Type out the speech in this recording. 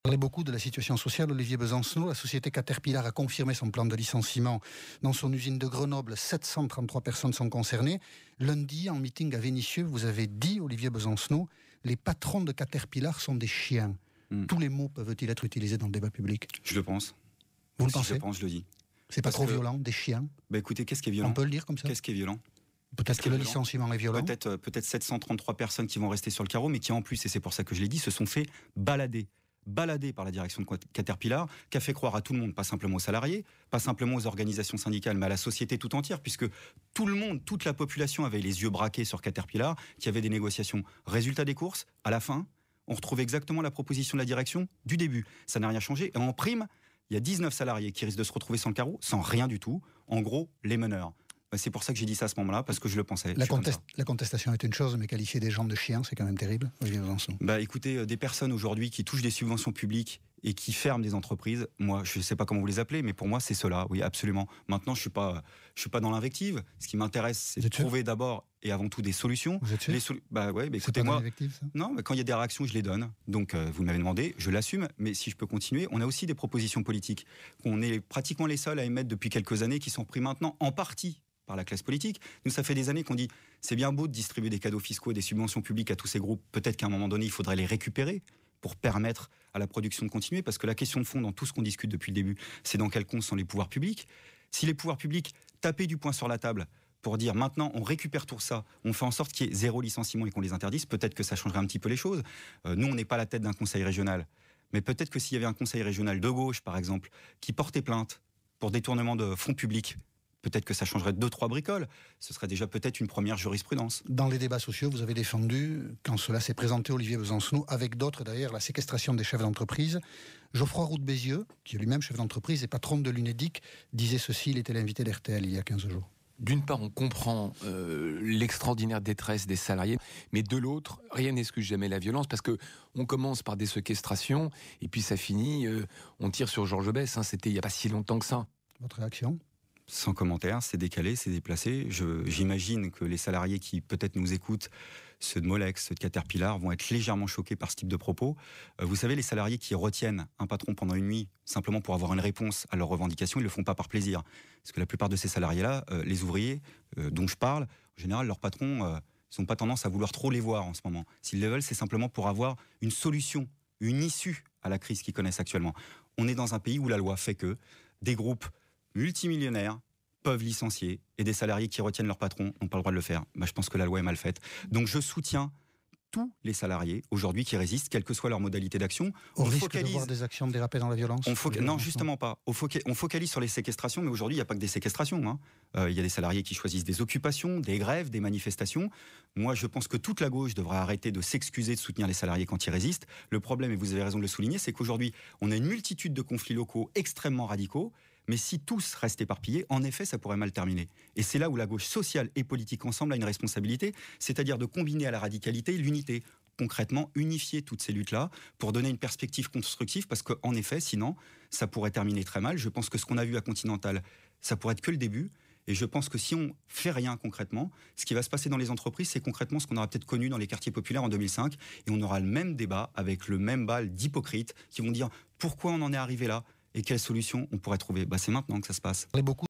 On parlait beaucoup de la situation sociale, Olivier Besancenot. La société Caterpillar a confirmé son plan de licenciement dans son usine de Grenoble. 733 personnes sont concernées. Lundi, en meeting à Vénissieux, vous avez dit, Olivier Besancenot, les patrons de Caterpillar sont des chiens. Tous les mots peuvent-ils être utilisés dans le débat public? Je le pense. Vous le pensez? Je le pense, je le dis. C'est pas trop violent, des chiens? Écoutez, qu'est-ce qui est violent? On peut le dire comme ça? Qu'est-ce qui est violent? Peut-être que le licenciement est violent. Peut-être 733 personnes qui vont rester sur le carreau, mais qui en plus, et c'est pour ça que je l'ai dit, se sont fait balader par la direction de Caterpillar, qui a fait croire à tout le monde, pas simplement aux salariés, pas simplement aux organisations syndicales, mais à la société tout entière, puisque tout le monde, toute la population avait les yeux braqués sur Caterpillar, qui avait des négociations. Résultat des courses, à la fin, on retrouve exactement la proposition de la direction du début. Ça n'a rien changé. Et en prime, il y a 19 salariés qui risquent de se retrouver sur le carreau sans rien du tout. En gros, les meneurs. C'est pour ça que j'ai dit ça à ce moment-là, parce que je le pensais. La contestation est une chose, mais qualifier des gens de chiens, c'est quand même terrible. Écoutez, des personnes aujourd'hui qui touchent des subventions publiques et qui ferment des entreprises, moi, je ne sais pas comment vous les appelez, mais pour moi, c'est cela, oui, absolument. Maintenant, je suis pas dans l'invective. Ce qui m'intéresse, c'est de trouver d'abord et avant tout des solutions. Vous êtes sûr? Écoutez, moi, non, mais quand il y a des réactions, je les donne. Donc, vous m'avez demandé, je l'assume. Mais si je peux continuer, on a aussi des propositions politiques qu'on est pratiquement les seuls à émettre depuis quelques années, qui sont prises maintenant en partie par la classe politique. Nous, ça fait des années qu'on dit, c'est bien beau de distribuer des cadeaux fiscaux et des subventions publiques à tous ces groupes. Peut-être qu'à un moment donné, il faudrait les récupérer pour permettre à la production de continuer, parce que la question de fond dans tout ce qu'on discute depuis le début, c'est dans quel compte sont les pouvoirs publics. Si les pouvoirs publics tapaient du poing sur la table pour dire maintenant on récupère tout ça, on fait en sorte qu'il y ait 0 licenciement et qu'on les interdise, peut-être que ça changerait un petit peu les choses. Nous, on n'est pas à la tête d'un conseil régional, mais peut-être que s'il y avait un conseil régional de gauche, par exemple, qui portait plainte pour détournement de fonds publics, peut-être que ça changerait 2-3 bricoles. Ce serait déjà peut-être une première jurisprudence. Dans les débats sociaux, vous avez défendu, quand cela s'est présenté, Olivier Besancenot, avec d'autres d'ailleurs, la séquestration des chefs d'entreprise. Geoffroy Roux de Bézieux, qui est lui-même chef d'entreprise et patron de l'UNEDIC, disait ceci, il était l'invité d'RTL il y a 15 jours. D'une part, on comprend l'extraordinaire détresse des salariés, mais de l'autre, rien n'excuse jamais la violence, parce que on commence par des séquestrations, et puis ça finit, on tire sur Georges Besse, c'était il n'y a pas si longtemps que ça. Votre réaction ? Sans commentaire, c'est décalé, c'est déplacé. J'imagine que les salariés qui peut-être nous écoutent, ceux de Molex, ceux de Caterpillar, vont être légèrement choqués par ce type de propos. Vous savez, les salariés qui retiennent un patron pendant une nuit, simplement pour avoir une réponse à leurs revendications, ils le font pas par plaisir. Parce que la plupart de ces salariés-là, les ouvriers dont je parle, en général, leurs patrons, ils n'ont pas tendance à vouloir trop les voir en ce moment. S'ils les veulent, c'est simplement pour avoir une solution, une issue à la crise qu'ils connaissent actuellement. On est dans un pays où la loi fait que des groupes multimillionnaires peuvent licencier et des salariés qui retiennent leur patron n'ont pas le droit de le faire. Je pense que la loi est mal faite. Donc je soutiens tous les salariés aujourd'hui qui résistent, quelle que soit leur modalité d'action. On risque de voir des actions déraper dans la violence? Non, justement pas. On focalise sur les séquestrations, mais aujourd'hui, il n'y a pas que des séquestrations. Il y a des salariés qui choisissent des occupations, des grèves, des manifestations. Moi, je pense que toute la gauche devrait arrêter de s'excuser de soutenir les salariés quand ils résistent. Le problème, et vous avez raison de le souligner, c'est qu'aujourd'hui, on a une multitude de conflits locaux extrêmement radicaux, mais si tous restent éparpillés, en effet, ça pourrait mal terminer. Et c'est là où la gauche sociale et politique ensemble a une responsabilité, c'est-à-dire de combiner à la radicalité l'unité. Concrètement, unifier toutes ces luttes-là pour donner une perspective constructive, parce qu'en effet, sinon, ça pourrait terminer très mal. Je pense que ce qu'on a vu à Continental, ça pourrait être que le début. Et je pense que si on fait rien concrètement, ce qui va se passer dans les entreprises, c'est concrètement ce qu'on aura peut-être connu dans les quartiers populaires en 2005, et on aura le même débat avec le même bal d'hypocrites qui vont dire pourquoi on en est arrivé là et quelles solutions on pourrait trouver. C'est maintenant que ça se passe.